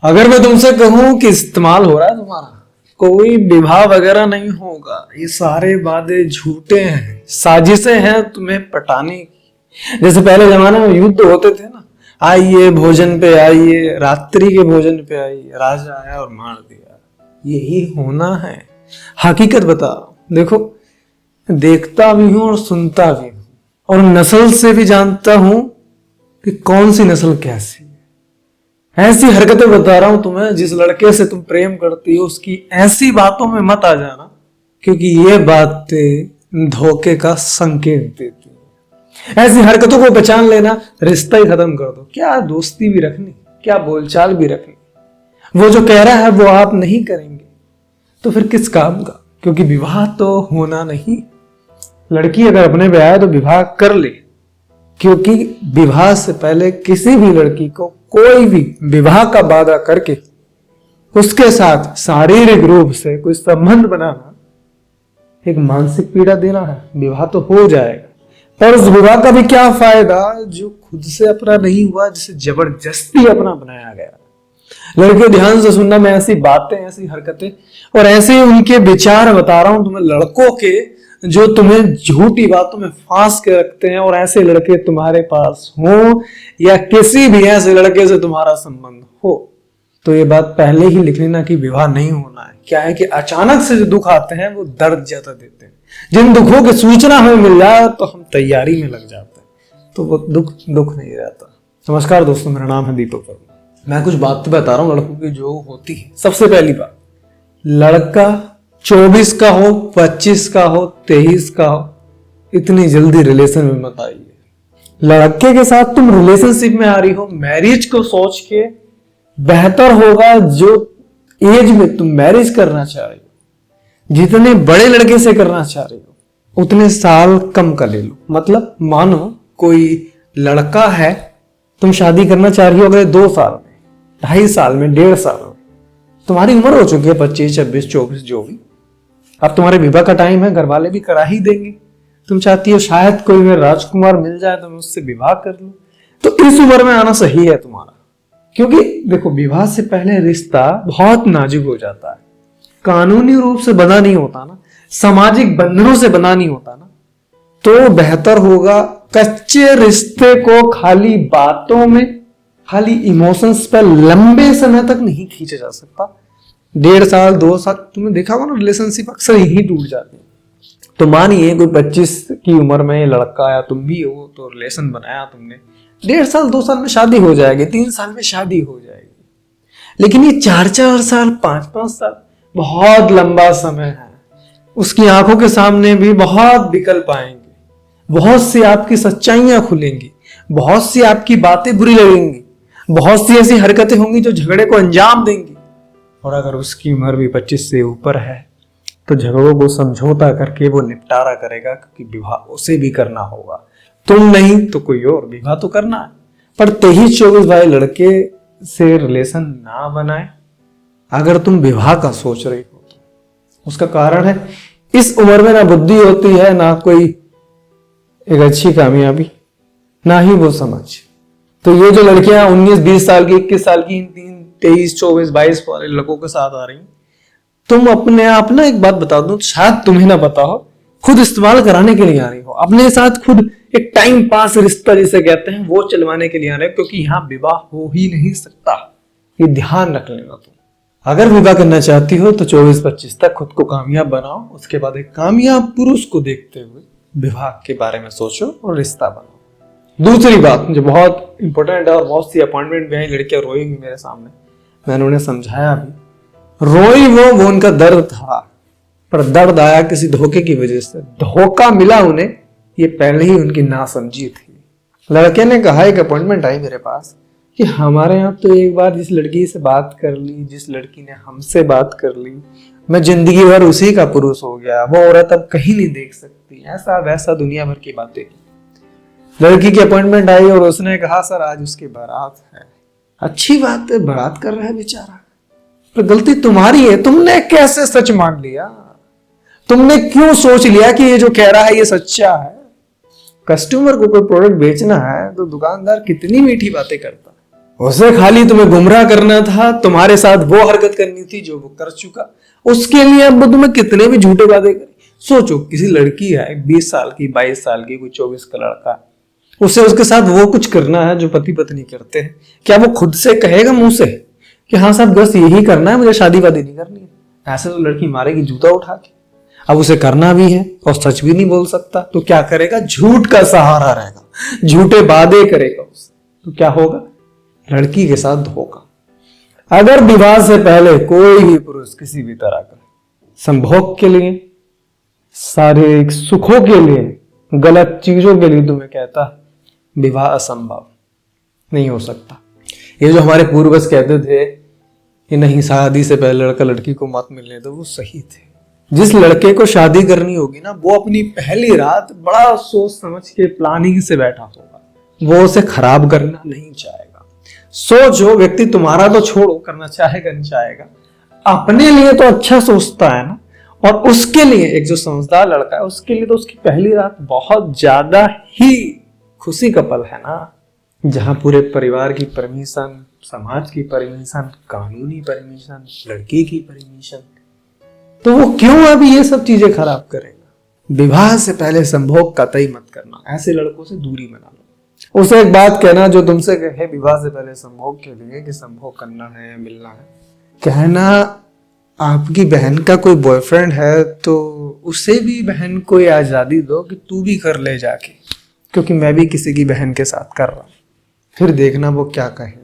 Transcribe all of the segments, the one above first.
अगर मैं तुमसे कहूं कि इस्तेमाल हो रहा है तुम्हारा, कोई विवाह वगैरह नहीं होगा, ये सारे वादे झूठे हैं, साजिशें हैं तुम्हें पटाने की। जैसे पहले जमाने में युद्ध होते थे ना, आइए भोजन पे आइए, रात्रि के भोजन पे आइए, राजा आया और मार दिया, यही होना है। हकीकत बता, देखो देखता भी हूं और सुनता भी हूं, और नस्ल से भी जानता हूं कि कौन सी नस्ल कैसी है। ऐसी हरकतें बता रहा हूं तुम्हें, जिस लड़के से तुम प्रेम करती हो उसकी ऐसी बातों में मत आ जाना, क्योंकि ये बातें धोखे का संकेत देती है। ऐसी हरकतों को पहचान लेना, रिश्ता ही खत्म कर दो। क्या दोस्ती भी रखनी, क्या बोलचाल भी रखनी, वो जो कह रहा है वो आप नहीं करेंगे तो फिर किस काम का? क्योंकि विवाह तो होना नहीं। लड़की अगर अपने पे आए तो विवाह कर ले, क्योंकि विवाह से पहले किसी भी लड़की को कोई भी विवाह का वादा करके उसके साथ शारीरिक रूप से कोई संबंध बनाना एक मानसिक पीड़ा देना है। विवाह तो हो जाएगा, पर उस विवाह का भी क्या फायदा जो खुद से अपना नहीं हुआ, जिसे जबरदस्ती अपना बनाया गया। लड़के ध्यान से सुनना, मैं ऐसी बातें, ऐसी हरकतें और ऐसे उनके विचार बता रहा हूं तुम्हें, लड़कों के जो तुम्हें झूठी बातों में फांस के रखते हैं। और ऐसे लड़के तुम्हारे पास हो या किसी भी ऐसे लड़के से तुम्हारा संबंध हो, तो ये बात पहले ही लिख लेना कि विवाह नहीं होना है। क्या है कि अचानक से जो दुख आते हैं वो दर्द ज्यादा देते हैं। जिन दुखों की सूचना हमें मिल जाए तो हम तैयारी में लग जाते हैं, तो वो दुख नहीं रहता। नमस्कार दोस्तों, मेरा नाम है दीपक वर्मा। मैं कुछ बात बता रहा हूँ लड़कों की जो होती है। सबसे पहली बात, लड़का 24 का हो, 25 का हो, 23 का हो, इतनी जल्दी रिलेशन में मत आइए। लड़के के साथ तुम रिलेशनशिप में आ रही हो, मैरिज को सोच के बेहतर होगा जो एज में तुम मैरिज करना चाह रही हो, जितने बड़े लड़के से करना चाह रही हो, उतने साल कम का ले लो। मतलब मानो कोई लड़का है, तुम शादी करना चाह रही हो अगले 2 साल में, 2.5 साल में, 1.5 साल में। तुम्हारी उम्र हो चुकी है 25, 26, 24 जो भी। अब तुम्हारे विवाह का टाइम है, घर वाले भी करा ही देंगे। तुम चाहती हो शायद कोई मेरा राजकुमार मिल जाए तो मैं उससे विवाह कर लूं, तो इस उम्र में आना सही है तुम्हारा। क्योंकि देखो, विवाह से पहले रिश्ता बहुत नाजुक हो जाता है, कानूनी रूप से बना नहीं होता ना, सामाजिक बंधनों से बना नहीं होता ना, तो बेहतर होगा कच्चे रिश्ते को खाली बातों में, खाली इमोशंस पर लंबे समय तक नहीं खींचा जा सकता। 1.5 साल, 2 साल, तुमने देखा होगा ना, रिलेशनशिप अक्सर यही टूट जाती है। तो मानिए कोई 25 की उम्र में लड़का आया, तुम भी हो, तो रिलेशन बनाया तुमने, 1.5 साल, 2 साल में शादी हो जाएगी, 3 साल में शादी हो जाएगी। लेकिन ये 4-4 साल, 5-5 साल बहुत लंबा समय है। उसकी आंखों के सामने भी बहुत विकल्प आएंगे, बहुत सी आपकी सच्चाइयां खुलेंगी, बहुत सी आपकी बातें बुरी लगेंगी, बहुत सी ऐसी हरकतें होंगी जो झगड़े को अंजाम देंगी। और अगर उसकी उम्र भी 25 से ऊपर है तो झगड़ों को समझौता करके वो निपटारा करेगा, क्योंकि विवाह उसे भी करना होगा, तुम नहीं तो कोई और। विवाह तो करना है, पर 23-24 वाले लड़के से रिलेशन ना बनाए अगर तुम विवाह का सोच रही हो तो। उसका कारण है, इस उम्र में ना बुद्धि होती है, ना कोई एक अच्छी कामयाबी, ना ही वो समझ। तो ये जो लड़कियां 19-20 साल की, 21 साल की, 23-24-22 वाले लड़कों के साथ आ रही, तुम अपने आप ना, एक बात बता दूं, शायद तुम्हें ना पता हो, खुद इस्तेमाल कराने के लिए आ रही हो, अपने साथ खुद एक टाइम पास रिश्ता जिसे कहते हैं वो चलवाने के लिए आ रहे हो, क्योंकि यहां विवाह हो ही नहीं सकता। ये ध्यान रख लेना। तुम अगर विवाह करना चाहती हो तो 24-25 तक खुद को कामयाब बनाओ, उसके बाद एक कामयाब पुरुष को देखते हुए विवाह के बारे में सोचो और रिश्ता बनाओ। दूसरी बात जो बहुत इंपॉर्टेंट है, और बहुत सी अपॉइंटमेंट भी आई, लड़कियां रोई भी मेरे सामने, मैंने उन्हें समझाया भी। रोई वो उनका दर्द था, पर दर्द आया किसी धोखे की वजह से। धोखा मिला उन्हें, ये पहले ही उनकी नासमझी थी। लड़के ने कहा, एक अपॉइंटमेंट आई मेरे पास कि हमारे यहाँ तो एक बार जिस लड़की से बात कर ली, जिस लड़की ने हमसे बात कर ली, मैं जिंदगी भर उसी का पुरुष हो गया, वो औरत अब कहीं नहीं देख सकती, ऐसा वैसा दुनिया भर की बातें। लड़की की अपॉइंटमेंट आई और उसने कहा, सर आज उसकी बारात है। अच्छी बात है, बारात कर रहा है बेचारा, पर गलती तुम्हारी है। तुमने कैसे सच मान लिया? तुमने क्यों सोच लिया कि ये जो कह रहा है ये सच्चा है? कस्टमर को कोई प्रोडक्ट बेचना है तो दुकानदार कितनी मीठी बातें करता है, उसे खाली तुम्हें गुमराह करना था, तुम्हारे साथ वो हरकत करनी थी जो वो कर चुका। उसके लिए अब वो तुम्हें कितने भी झूठे वादे करे। सोचो, किसी लड़की है 20 साल की, 22 साल की, कोई 24 का लड़का, उसे उसके साथ वो कुछ करना है जो पति पत्नी करते हैं। क्या वो खुद से कहेगा मुंह से कि हाँ साहब बस यही करना है, मुझे शादी वादी नहीं करनी है? ऐसे तो लड़की मारेगी जूता उठा के। अब उसे करना भी है और सच भी नहीं बोल सकता, तो क्या करेगा? झूठ का सहारा रहेगा, झूठे वादे करेगा उससे। तो क्या होगा? लड़की के साथ धोखा। अगर विवाह से पहले कोई भी पुरुष किसी भी तरह का संभोग के लिए, शारीरिक सुखों के लिए, गलत चीजों के लिए तुम्हें कहता है, विवाह असंभव, नहीं हो सकता। ये जो हमारे पूर्वज कहते थे कि नहीं शादी से पहले लड़का लड़की को मत मिलने दो, वो सही थे। जिस लड़के को शादी करनी होगी ना, वो अपनी पहली रात बड़ा सोच समझ के प्लानिंग से बैठा होगा, वो उसे खराब करना नहीं चाहेगा। सोचो, व्यक्ति तुम्हारा तो छोड़ो, करना चाहेगा नहीं चाहेगा, अपने लिए तो अच्छा सोचता है ना। और उसके लिए एक जो समझदार लड़का है, उसके लिए तो उसकी पहली रात बहुत ज्यादा ही खुशी का पल है ना, जहां पूरे परिवार की परमिशन, समाज की परमिशन, कानूनी परमिशन, लड़की की परमिशन। तो वो क्यों अभी ये सब चीजें खराब करेगा? विवाह से पहले संभोग कतई मत करना, ऐसे लड़कों से दूरी बना लो। उसे एक बात कहना जो तुमसे कहे विवाह से पहले संभोग के लिए कि संभोग करना है, मिलना है, कहना आपकी बहन का कोई बॉयफ्रेंड है तो उसे भी बहन को ये आजादी दो कि तू भी कर ले जाके, क्योंकि मैं भी किसी की बहन के साथ कर रहा हूं। फिर देखना वो क्या कहेगा।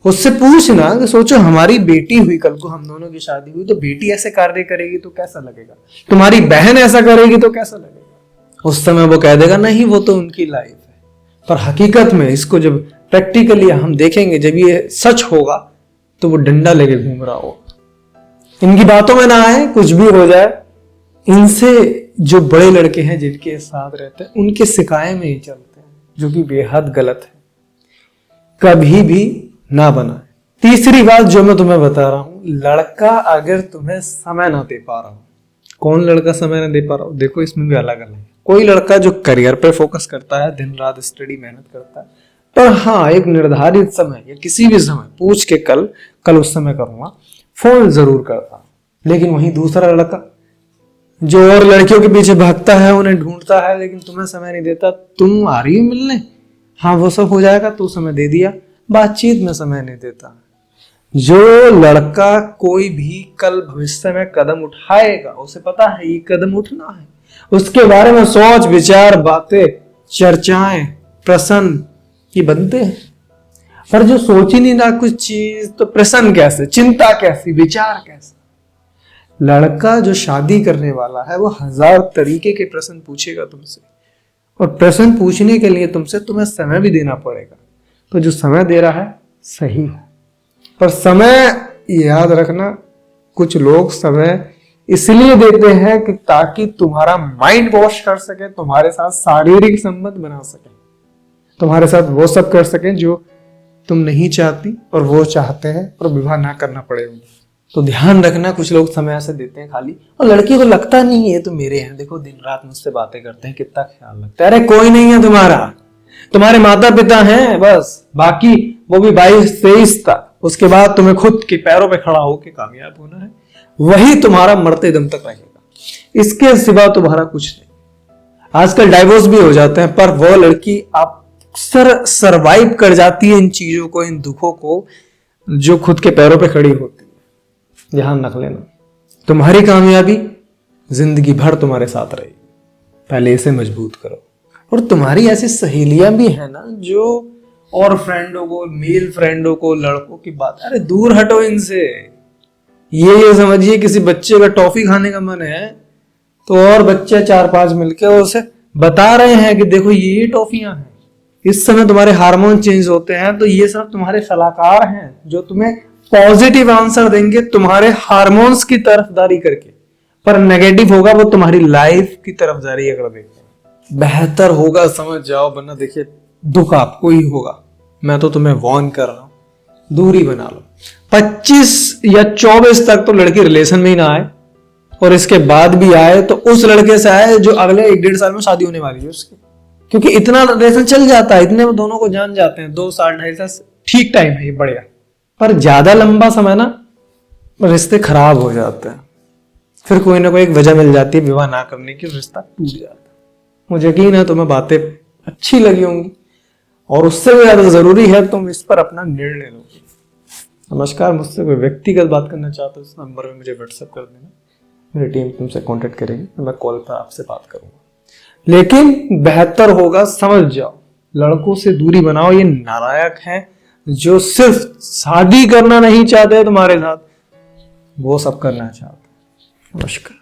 उससे पूछना कि सोचो हमारी बेटी हुई, कल को हम दोनों की शादी हुई, तो बेटी ऐसे कार्य करेगी तो कैसा लगेगा? तुम्हारी बहन ऐसा करेगी तो कैसा लगेगा? उस समय वो कह देगा नहीं वो तो उनकी लाइफ है। पर हकीकत में इसको जब प्रैक्टिकली हम देखेंगे, जब ये सच होगा, तो वो डंडा लेके घूम रहा होगा। इनकी बातों में ना आए, कुछ भी हो जाए, इनसे जो बड़े लड़के हैं जिनके साथ रहते हैं उनके सिकाए में ही चलते हैं, जो कि बेहद गलत है। कभी भी ना बनाए। तीसरी बात जो मैं तुम्हें बता रहा हूं, लड़का अगर तुम्हें समय ना दे पा रहा हो, कौन लड़का समय ना दे पा रहा हो? देखो इसमें भी अलग अलग है। कोई लड़का जो करियर पे फोकस करता है, दिन रात स्टडी मेहनत करता है, पर हाँ एक निर्धारित समय या किसी भी समय पूछ के कल उस समय करूंगा, फोन जरूर करता। लेकिन वहीं दूसरा लड़का जो और लड़कियों के पीछे भागता है, उन्हें ढूंढता है, लेकिन तुम्हें समय नहीं देता। तुम आ रही हो मिलने, हाँ वो सब हो जाएगा, तू समय दे दिया, बातचीत में समय नहीं देता। जो लड़का कोई भी कल भविष्य में कदम उठाएगा, उसे पता है ये कदम उठना है, उसके बारे में सोच विचार, बातें, चर्चाएं, प्रश्न ये बनते हैं। पर जो सोच ही नहीं रहा कुछ चीज, तो प्रश्न कैसे, चिंता कैसी, विचार कैसे? लड़का जो शादी करने वाला है वो 1000 तरीके के प्रश्न पूछेगा तुमसे, और प्रश्न पूछने के लिए तुम्हें समय भी देना पड़ेगा। तो जो समय दे रहा है सही है, पर समय याद रखना, कुछ लोग समय इसलिए देते हैं कि ताकि तुम्हारा माइंड वॉश कर सके, तुम्हारे साथ शारीरिक संबंध बना सके, तुम्हारे साथ वो सब कर सके जो तुम नहीं चाहती और वो चाहते हैं, और विवाह ना करना पड़े उन्हें। तो ध्यान रखना, कुछ लोग समय ऐसे देते हैं खाली, और लड़की को लगता नहीं है तो मेरे हैं, देखो दिन रात मुझसे बातें करते हैं, कितना ख्याल रखते हैं। अरे कोई नहीं है तुम्हारा, तुम्हारे माता पिता हैं बस, बाकी वो भी 22-23 तक, उसके बाद तुम्हें खुद के पैरों पे खड़ा होकर कामयाब होना है, वही तुम्हारा मरते दम तक रहेगा, इसके सिवा तुम्हारा कुछ नहीं। आजकल डाइवोर्स भी हो जाते हैं, पर वो लड़की अक्सर सरवाइव कर जाती है इन चीजों को, इन दुखों को, जो खुद के पैरों पे खड़ी होती है। ध्यान रख लेना, तुम्हारी कामयाबी जिंदगी भर तुम्हारे साथ रहेगी, पहले इसे मजबूत करो। और तुम्हारी ऐसी सहेलियां भी है ना जो और फ्रेंडों को, मेल फ्रेंडों को, लड़कों की बात, अरे दूर हटो इनसे। ये समझिए किसी बच्चे का टॉफी खाने का मन है, तो और बच्चे 4-5 मिलके उसे बता रहे हैं कि देखो ये टॉफियां हैं, इस समय तुम्हारे हार्मोन चेंज होते हैं, तो ये सब तुम्हारे सलाहकार हैं जो तुम्हें पॉजिटिव आंसर देंगे तुम्हारे हार्मोन्स की तरफदारी करके, पर नेगेटिव होगा वो तुम्हारी लाइफ की तरफदारी अगर देखें। बेहतर होगा समझ जाओ, वरना देखिए दुख आपको ही होगा। मैं तो तुम्हें वार्न कर रहा हूं, दूरी बना लो। 25 या 24 तक तो लड़की रिलेशन में ही ना आए, और इसके बाद भी आए तो उस लड़के से आए जो अगले 1-1.5 साल में शादी होने वाली है उसकी, क्योंकि इतना रिलेशन चल जाता है, इतने में दोनों को जान जाते हैं। 2 साल 2.5 साल ठीक टाइम है ये, बढ़िया। पर ज्यादा लंबा समय ना रिश्ते खराब हो जाते हैं, फिर कोई ना कोई एक वजह मिल जाती है विवाह ना करने की, रिश्ता टूट जाता है। मुझे यकीन है तुम्हें बातें अच्छी लगी होंगी, और उससे भी ज्यादा जरूरी है तुम इस पर अपना निर्णय लो। नमस्कार, मुझसे कोई व्यक्तिगत बात करना चाहते हो इस नंबर में मुझे व्हाट्सएप कर देना, मेरी टीम तुमसे कांटेक्ट करेगी, मैं कॉल पर आपसे बात करूंगा। लेकिन बेहतर होगा समझ जाओ, लड़कों से दूरी बनाओ, ये नालायक है जो सिर्फ शादी करना नहीं चाहते तुम्हारे साथ, वो सब करना चाहते। नमस्कार।